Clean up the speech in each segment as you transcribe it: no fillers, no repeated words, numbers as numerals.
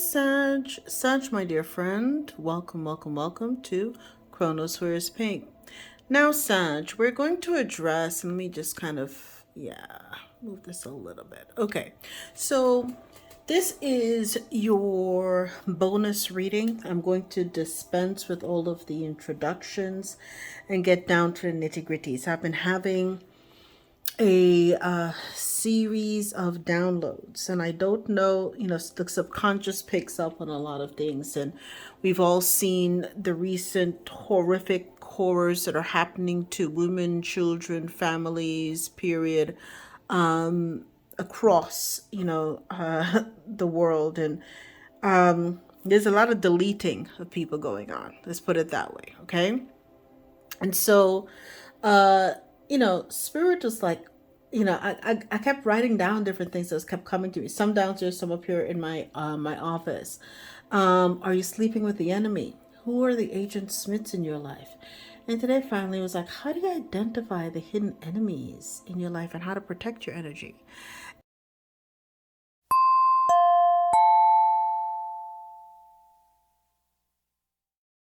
Sag, my dear friend. Welcome to Chronos Where is Pink. Now, Sag, we're going to address, and let me just kind of, move this a little bit. Okay, so this is your bonus reading. I'm going to dispense with all of the introductions and get down to the nitty-gritties. I've been having a series of downloads, and I don't know, the subconscious picks up on a lot of things, and we've all seen the recent horrific horrors that are happening to women, children, families, period, across the world. And there's a lot of deleting of people going on, let's put it that way. Okay. And so spirit was like, I kept writing down different things that kept coming to me. Some downstairs, some up here in my my office. Are you sleeping with the enemy? Who are the agent Smiths in your life? And today finally was like, how do you identify the hidden enemies in your life and how to protect your energy?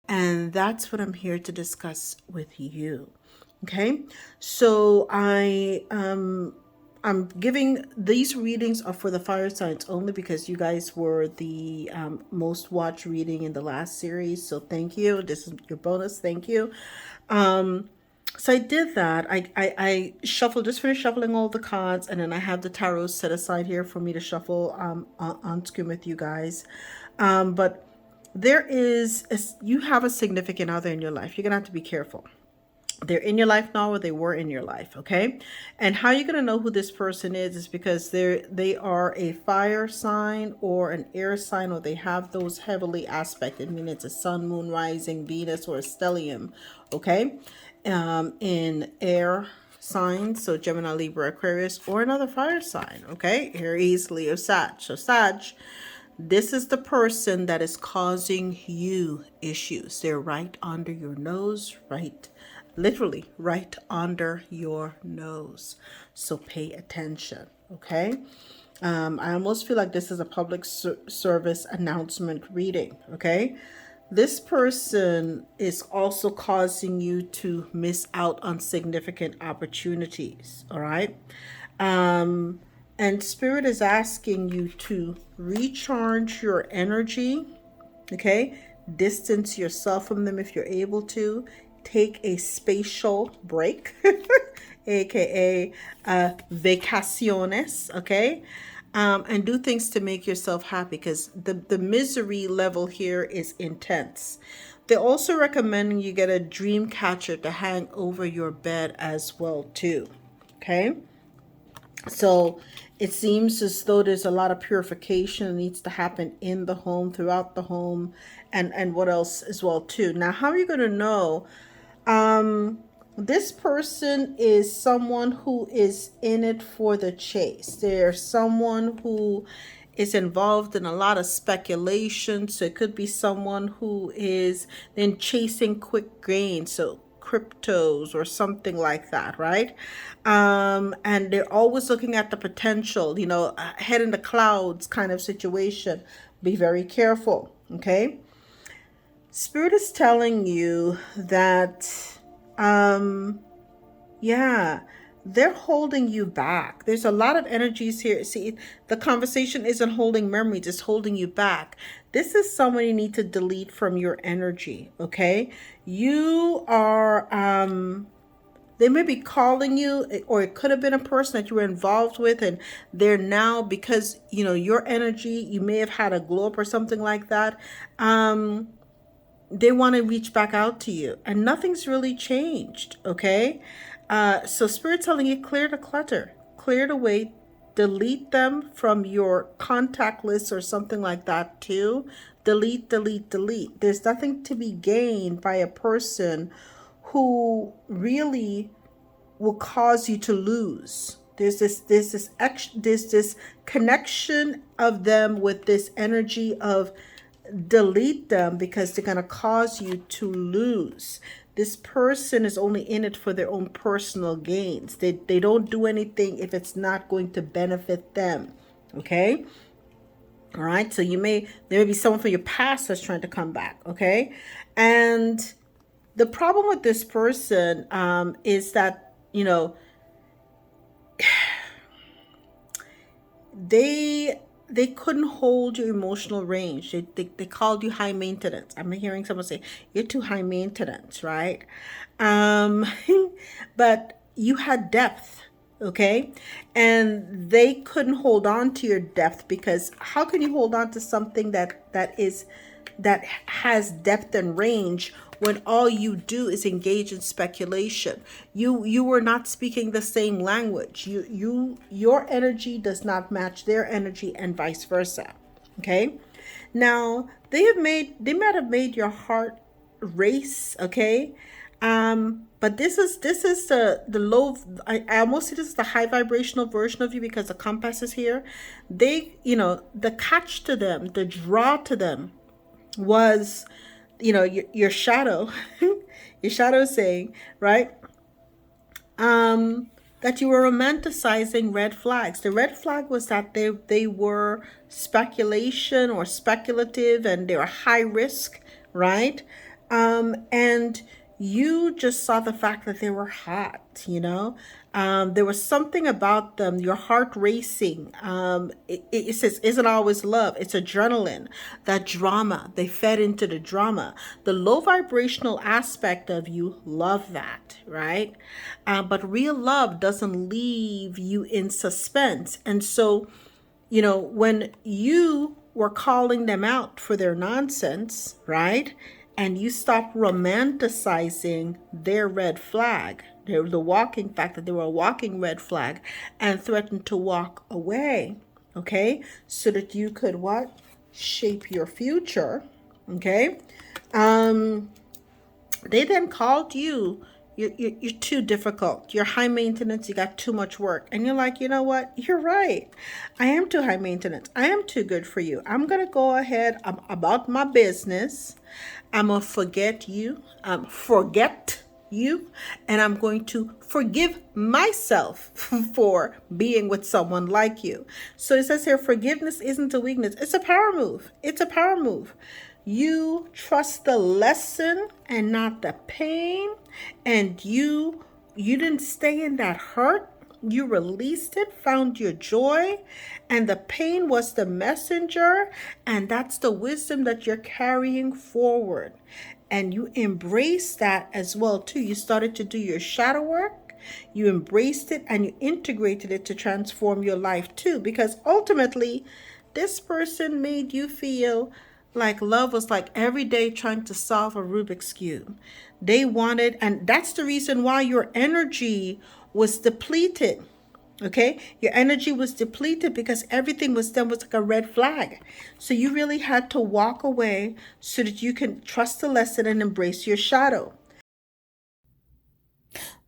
And that's what I'm here to discuss with you. Okay, so I'm giving these readings are for the fire signs only because you guys were the most watched reading in the last series. So thank you. This is your bonus. Thank you. So I did that. I shuffled, just finished shuffling all the cards, and then I have the tarot set aside here for me to shuffle on screen with you guys. But there is you have a significant other in your life. You're gonna have to be careful. They're in your life now, or they were in your life. Okay. And how you're going to know who this person is because they are a fire sign or an air sign, or they have those heavily aspected, meaning it's a sun, moon, rising, Venus, or a stellium. Okay. In air signs, so Gemini, Libra, Aquarius, or another fire sign. Okay. Aries, Leo, Sag. So Sag, this is the person that is causing you issues. They're right under your nose, literally right under your nose. So pay attention, okay? I almost feel like this is a public service announcement reading, okay? This person is also causing you to miss out on significant opportunities, all right? And Spirit is asking you to recharge your energy, okay? Distance yourself from them if you're able to. Take a spatial break, aka vacaciones, okay? And do things to make yourself happy because the misery level here is intense. They're also recommending you get a dream catcher to hang over your bed as well too, okay? So it seems as though there's a lot of purification that needs to happen in the home, throughout the home, and what else as well too. Now, how are you going to know? This person is someone who is in it for the chase. They're someone who is involved in a lot of speculation. So it could be someone who is then chasing quick gains. So cryptos or something like that, right? And they're always looking at the potential, head in the clouds kind of situation. Be very careful, okay? Spirit is telling you that, they're holding you back. There's a lot of energies here. See, the conversation isn't holding memories, it's holding you back. This is someone you need to delete from your energy, okay? You are, they may be calling you, or it could have been a person that you were involved with, and they're now, because, your energy, you may have had a glow up or something like that. They want to reach back out to you, and nothing's really changed, okay? So Spirit telling you, clear the clutter, clear the way, delete them from your contact list or something like that too. Delete. There's nothing to be gained by a person who really will cause you to lose. There's this connection of them with this energy of delete them because they're going to cause you to lose. This person is only in it for their own personal gains. They don't do anything if it's not going to benefit them, okay? All right. So there may be someone from your past that's trying to come back. Okay. And the problem with this person is that, they couldn't hold your emotional range. They called you high maintenance. I'm hearing someone say you're too high maintenance, right? Um, but you had depth, okay, and they couldn't hold on to your depth, because how can you hold on to something that has depth and range when all you do is engage in speculation? You were not speaking the same language. Your energy does not match their energy, and vice versa. Okay? Now, they might have made your heart race, okay? But this is the low. I almost see this as the high vibrational version of you, because the compass is here. The catch to them, the draw to them was, your shadow. Your shadow saying, right, that you were romanticizing red flags. The red flag was that they were speculation or speculative, and they were high risk, right? And you just saw the fact that they were hot, there was something about them, your heart racing. It says, isn't always love, it's adrenaline, that drama. They fed into the drama. The low vibrational aspect of you love that, right? But real love doesn't leave you in suspense. And so, when you were calling them out for their nonsense, right? And you stop romanticizing their red flag, the walking fact that they were a walking red flag, and threatened to walk away, okay? So that you could what? Shape your future, okay? They then called you. You're too difficult. You're high maintenance. You got too much work. And you're like, you know what? You're right. I am too high maintenance. I am too good for you. I'm going to go ahead about my business. I'm going to forget you. And I'm going to forgive myself for being with someone like you. So it says here, forgiveness isn't a weakness. It's a power move. It's a power move. You trust the lesson and not the pain, and you didn't stay in that hurt. You released it, found your joy, and the pain was the messenger, and that's the wisdom that you're carrying forward. And you embrace that as well too. You started to do your shadow work. You embraced it and you integrated it to transform your life too, because ultimately this person made you feel like love was like every day trying to solve a Rubik's Cube. They wanted, and that's the reason why your energy was depleted. Okay, your energy was depleted because everything was done was like a red flag. So you really had to walk away so that you can trust the lesson and embrace your shadow.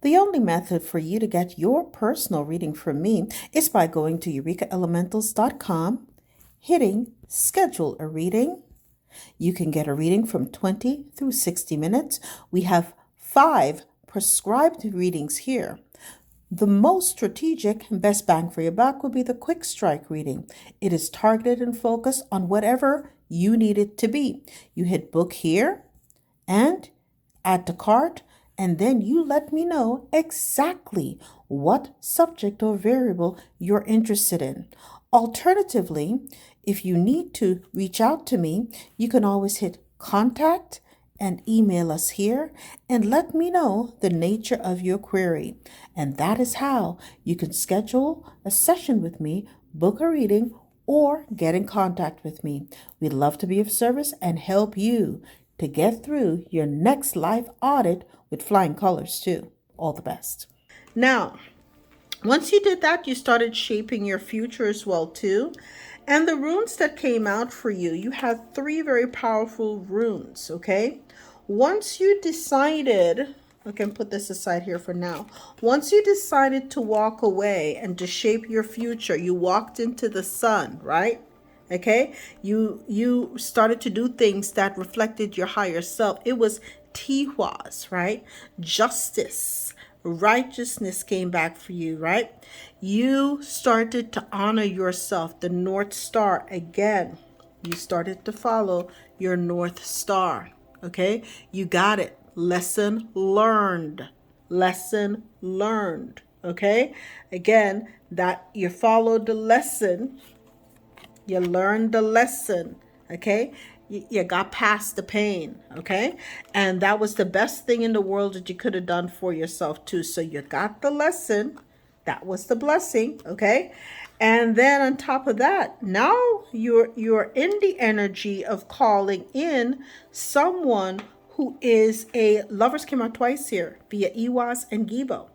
The only method for you to get your personal reading from me is by going to eurekaelementals.com, hitting schedule a reading. You can get a reading from 20 through 60 minutes. We have 5 prescribed readings here. The most strategic and best bang for your buck would be the quick strike reading. It is targeted and focused on whatever you need it to be. You hit book here and add to cart, and then you let me know exactly what subject or variable you're interested in. Alternatively, if you need to reach out to me, you can always hit contact and email us here and let me know the nature of your query. And that is how you can schedule a session with me, book a reading, or get in contact with me. We'd love to be of service and help you to get through your next life audit with flying colors too. All the best. Now, once you did that, you started shaping your future as well too. And the runes that came out for you, you had 3 very powerful runes, okay? Once you decided, I can put this aside here for now. Once you decided to walk away and to shape your future, you walked into the sun, right? Okay? You started to do things that reflected your higher self. It was Tihuas, right? Justice, righteousness came back for you, right? You started to honor yourself, the North Star again. You started to follow your North Star. Okay? You got it. Lesson learned. Lesson learned. Okay? Again, that you followed the lesson, you learned the lesson. Okay? You got past the pain. Okay? And that was the best thing in the world that you could have done for yourself, too. So you got the lesson. That was the blessing. Okay? And then on top of that, now you're in the energy of calling in someone who is a, lovers came out twice here via Iwas and Gibo.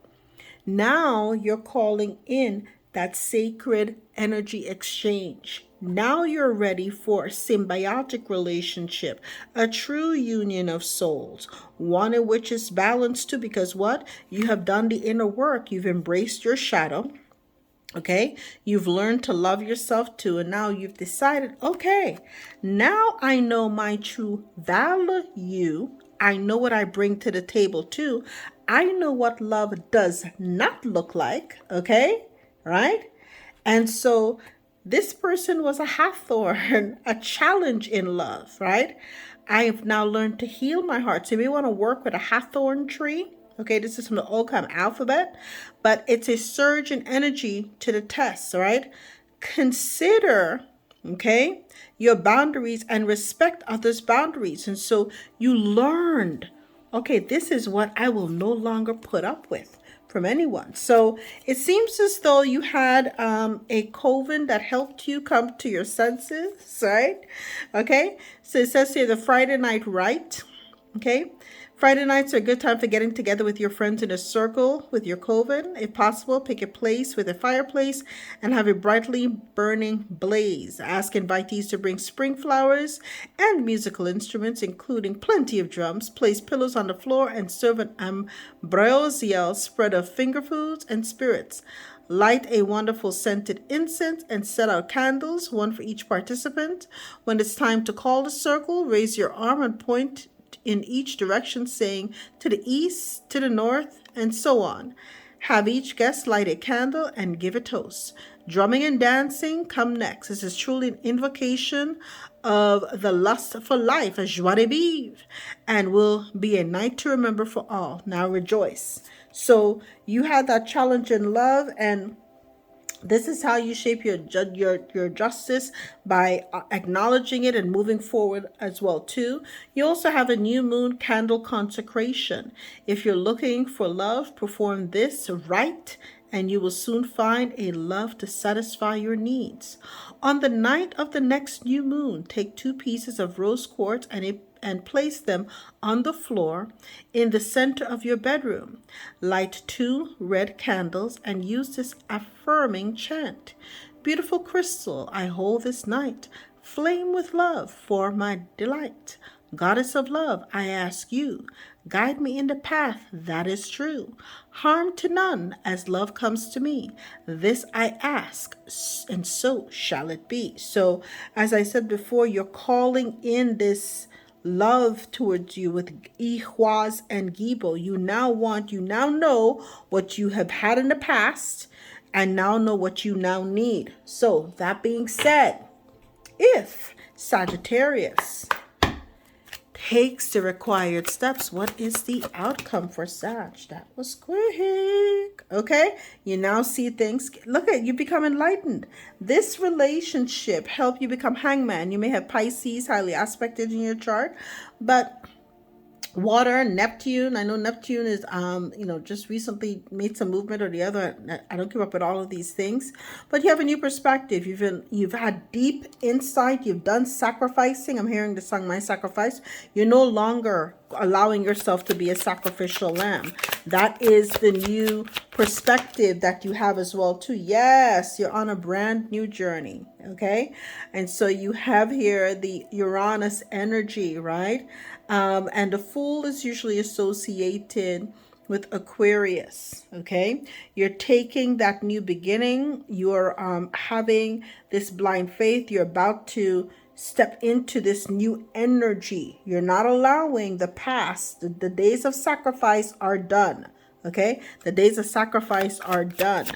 Now you're calling in that sacred energy exchange. Now you're ready for a symbiotic relationship, a true union of souls, one in which is balanced too, because what? You have done the inner work. You've embraced your shadow. Okay, you've learned to love yourself too, and now you've decided, okay, now I know my true value. I know what I bring to the table too. I know what love does not look like. Okay, right? And so this person was a hawthorn, a challenge in love, right? I have now learned to heal my heart. So if you want to work with a hawthorn tree, okay, this is from the Ogham alphabet, but it's a surge in energy to the test, all right? Consider, okay, your boundaries and respect others' boundaries. And so you learned, okay, this is what I will no longer put up with from anyone. So it seems as though you had a coven that helped you come to your senses, right? Okay, so it says here the Friday night rite. Okay, Friday nights are a good time for getting together with your friends in a circle with your coven. If possible, pick a place with a fireplace and have a brightly burning blaze. Ask invitees to bring spring flowers and musical instruments, including plenty of drums. Place pillows on the floor and serve an ambrosial spread of finger foods and spirits. Light a wonderful scented incense and set out candles, one for each participant. When it's time to call the circle, raise your arm and point in each direction, saying to the east, to the north, and so on. Have each guest light a candle and give a toast. Drumming and dancing come next. This is truly an invocation of the lust for life, a joie de vivre, and will be a night to remember for all. Now rejoice. So you had that challenge in love, and this is how you shape your justice, by acknowledging it and moving forward as well too. You also have a new moon candle consecration. If you're looking for love, perform this right and you will soon find a love to satisfy your needs. On the night of the next new moon, take 2 pieces of rose quartz and place them on the floor in the center of your bedroom. Light 2 red candles and use this affirming chant. Beautiful crystal, I hold this night, flame with love for my delight. Goddess of love, I ask you, guide me in the path that is true. Harm to none as love comes to me. This I ask, and so shall it be. So, as I said before, you're calling in this love towards you with Ihwaz and Gibo. You now know what you have had in the past and now know what you now need. So, that being said, if Sagittarius takes the required steps, what is the outcome for Sag? That was quick. Okay, you now see things. Look at you, become enlightened. This relationship help you become hangman. You may have Pisces highly aspected in your chart, but water, Neptune. I know Neptune is, just recently made some movement or the other. I don't keep up with all of these things, but you have a new perspective. You've had deep insight. You've done sacrificing. I'm hearing the song "My Sacrifice." You're no longer allowing yourself to be a sacrificial lamb. That is the new perspective that you have as well too. Yes, you're on a brand new journey. Okay, and so you have here the Uranus energy, right? And the Fool is usually associated with Aquarius. Okay, you're taking that new beginning. You're having this blind faith. You're about to step into this new energy. You're not allowing the past. The days of sacrifice are done. Okay, the days of sacrifice are done.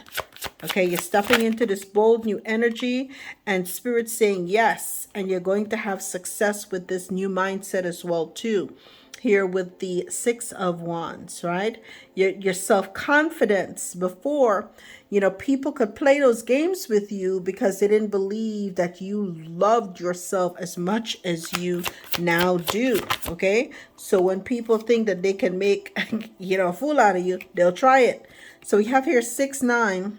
Okay, you're stepping into this bold new energy and spirit saying yes, and you're going to have success with this new mindset as well too. Here with the Six of Wands, right? Your self-confidence before, people could play those games with you because they didn't believe that you loved yourself as much as you now do. Okay, so when people think that they can make a fool out of you, they'll try it. So we have here 6, 9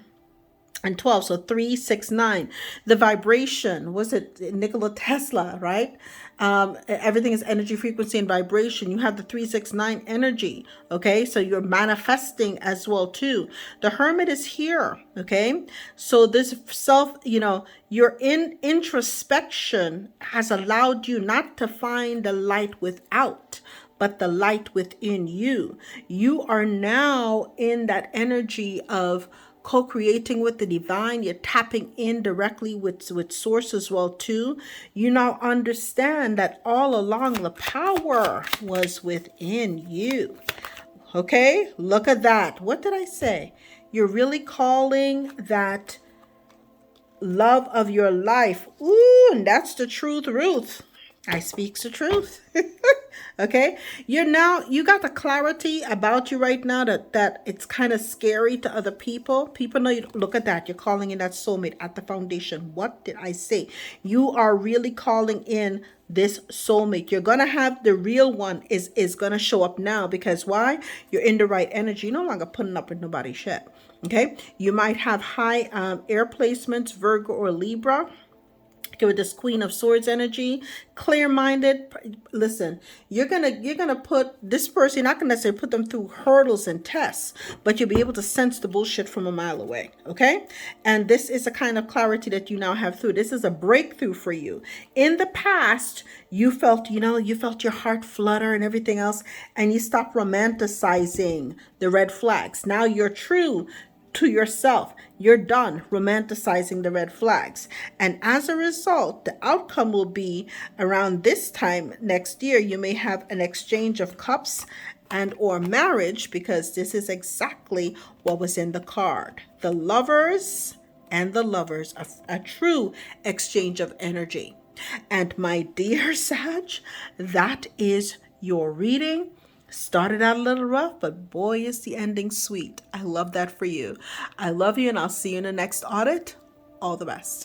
and 12, so 3, 6, 9. The vibration, was it Nikola Tesla, right? Everything is energy, frequency, and vibration. You have the 3, 6, 9 energy. Okay, so you're manifesting as well too. The Hermit is here. Okay, so this self, your introspection has allowed you not to find the light without, but the light within you. You are now in that energy of co-creating with the divine. You're tapping in directly with source as well too. You now understand that all along the power was within you. Okay, look at that. What did I say? You're really calling that love of your life. Ooh, and that's the truth, Ruth. I speaks the truth. Okay, you got the clarity about you right now that it's kind of scary to other people. People know you. Look at that. You're calling in that soulmate at the foundation. What did I say? You are really calling in this soulmate. You're gonna have the real one is gonna show up now, because why? You're in the right energy. You're no longer putting up with nobody's shit. Okay, you might have high air placements, Virgo or Libra. Okay, with this Queen of Swords energy, clear-minded. Listen, you're gonna put this person. You're not gonna necessarily put them through hurdles and tests, but you'll be able to sense the bullshit from a mile away. Okay, and this is a kind of clarity that you now have through. This is a breakthrough for you. In the past, you felt your heart flutter and everything else, and you stopped romanticizing the red flags. Now you're true to yourself. You're done romanticizing the red flags. And as a result, the outcome will be around this time next year, you may have an exchange of cups and or marriage, because this is exactly what was in the card. The lovers and the lovers, a true exchange of energy. And my dear Sag, that is your reading. Started out a little rough, but boy, is the ending sweet. I love that for you. I love you, and I'll see you in the next audit. All the best.